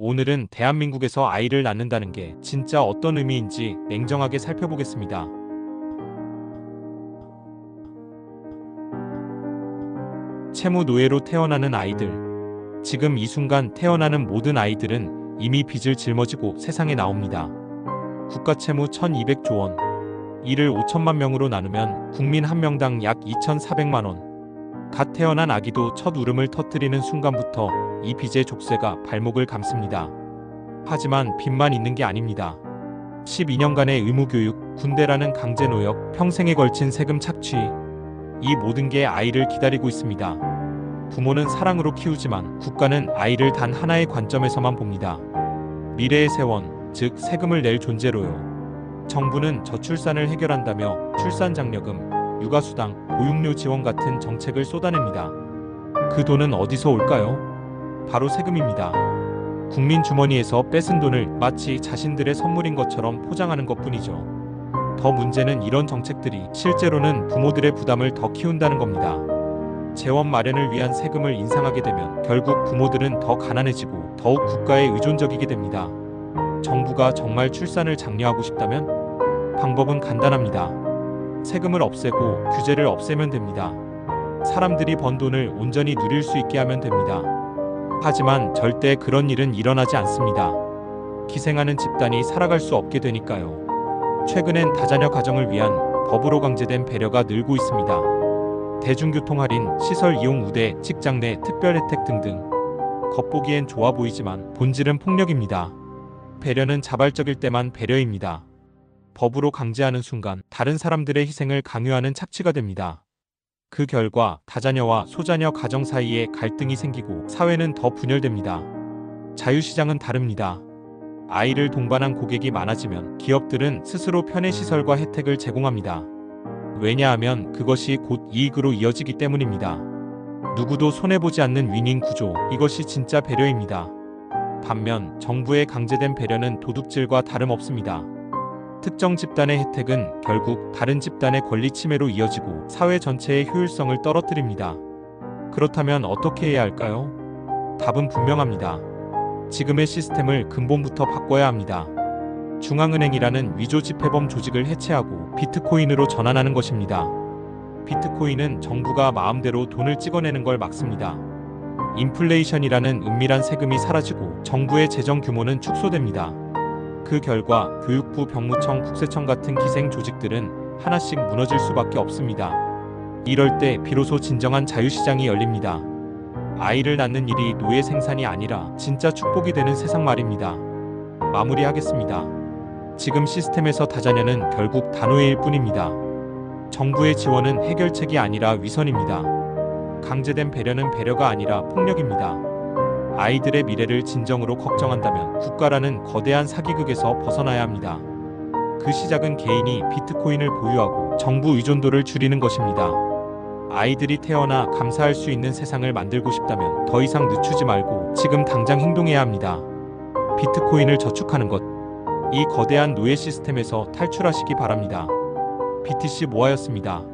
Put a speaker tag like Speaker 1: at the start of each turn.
Speaker 1: 오늘은 대한민국에서 아이를 낳는다는 게 진짜 어떤 의미인지 냉정하게 살펴보겠습니다. 채무 노예로 태어나는 아이들. 지금 이 순간 태어나는 모든 아이들은 이미 빚을 짊어지고 세상에 나옵니다. 국가 채무 1200조 원. 이를 5천만 명으로 나누면 국민 한 명당 약 2400만 원. 갓 태어난 아기도 첫 울음을 터뜨리는 순간부터 이 빚의 족쇄가 발목을 감습니다. 하지만 빚만 있는 게 아닙니다. 12년간의 의무교육, 군대라는 강제노역, 평생에 걸친 세금 착취, 이 모든 게 아이를 기다리고 있습니다. 부모는 사랑으로 키우지만 국가는 아이를 단 하나의 관점에서만 봅니다. 미래의 세원, 즉 세금을 낼 존재로요. 정부는 저출산을 해결한다며 출산장려금, 육아수당, 보육료 지원 같은 정책을 쏟아냅니다. 그 돈은 어디서 올까요? 바로 세금입니다. 국민 주머니에서 뺏은 돈을 마치 자신들의 선물인 것처럼 포장하는 것뿐이죠. 더 문제는 이런 정책들이 실제로는 부모들의 부담을 더 키운다는 겁니다. 재원 마련을 위한 세금을 인상하게 되면 결국 부모들은 더 가난해지고 더욱 국가에 의존적이게 됩니다. 정부가 정말 출산을 장려하고 싶다면 방법은 간단합니다. 세금을 없애고 규제를 없애면 됩니다. 사람들이 번 돈을 온전히 누릴 수 있게 하면 됩니다. 하지만 절대 그런 일은 일어나지 않습니다. 기생하는 집단이 살아갈 수 없게 되니까요. 최근엔 다자녀 가정을 위한 법으로 강제된 배려가 늘고 있습니다. 대중교통 할인, 시설 이용 우대, 직장 내 특별 혜택 등등. 겉보기엔 좋아 보이지만 본질은 폭력입니다. 배려는 자발적일 때만 배려입니다. 법으로 강제하는 순간 다른 사람들의 희생을 강요하는 착취가 됩니다. 그 결과 다자녀와 소자녀 가정 사이에 갈등이 생기고 사회는 더 분열됩니다. 자유시장은 다릅니다. 아이를 동반한 고객이 많아지면 기업들은 스스로 편의시설과 혜택을 제공합니다. 왜냐하면 그것이 곧 이익으로 이어지기 때문입니다. 누구도 손해보지 않는 윈윈 구조, 이것이 진짜 배려입니다. 반면 정부의 강제된 배려는 도둑질과 다름없습니다. 특정 집단의 혜택은 결국 다른 집단의 권리 침해로 이어지고 사회 전체의 효율성을 떨어뜨립니다. 그렇다면 어떻게 해야 할까요? 답은 분명합니다. 지금의 시스템을 근본부터 바꿔야 합니다. 중앙은행이라는 위조지폐범 조직을 해체하고 비트코인으로 전환하는 것입니다. 비트코인은 정부가 마음대로 돈을 찍어내는 걸 막습니다. 인플레이션이라는 은밀한 세금이 사라지고 정부의 재정 규모는 축소됩니다. 그 결과 교육부, 병무청, 국세청 같은 기생 조직들은 하나씩 무너질 수밖에 없습니다. 이럴 때 비로소 진정한 자유시장이 열립니다. 아이를 낳는 일이 노예 생산이 아니라 진짜 축복이 되는 세상 말입니다. 마무리하겠습니다. 지금 시스템에서 다자녀는 결국 단호해일 뿐입니다. 정부의 지원은 해결책이 아니라 위선입니다. 강제된 배려는 배려가 아니라 폭력입니다. 아이들의 미래를 진정으로 걱정한다면 국가라는 거대한 사기극에서 벗어나야 합니다. 그 시작은 개인이 비트코인을 보유하고 정부 의존도를 줄이는 것입니다. 아이들이 태어나 감사할 수 있는 세상을 만들고 싶다면 더 이상 늦추지 말고 지금 당장 행동해야 합니다. 비트코인을 저축하는 것, 이 거대한 노예 시스템에서 탈출하시기 바랍니다. BTC 모아였습니다.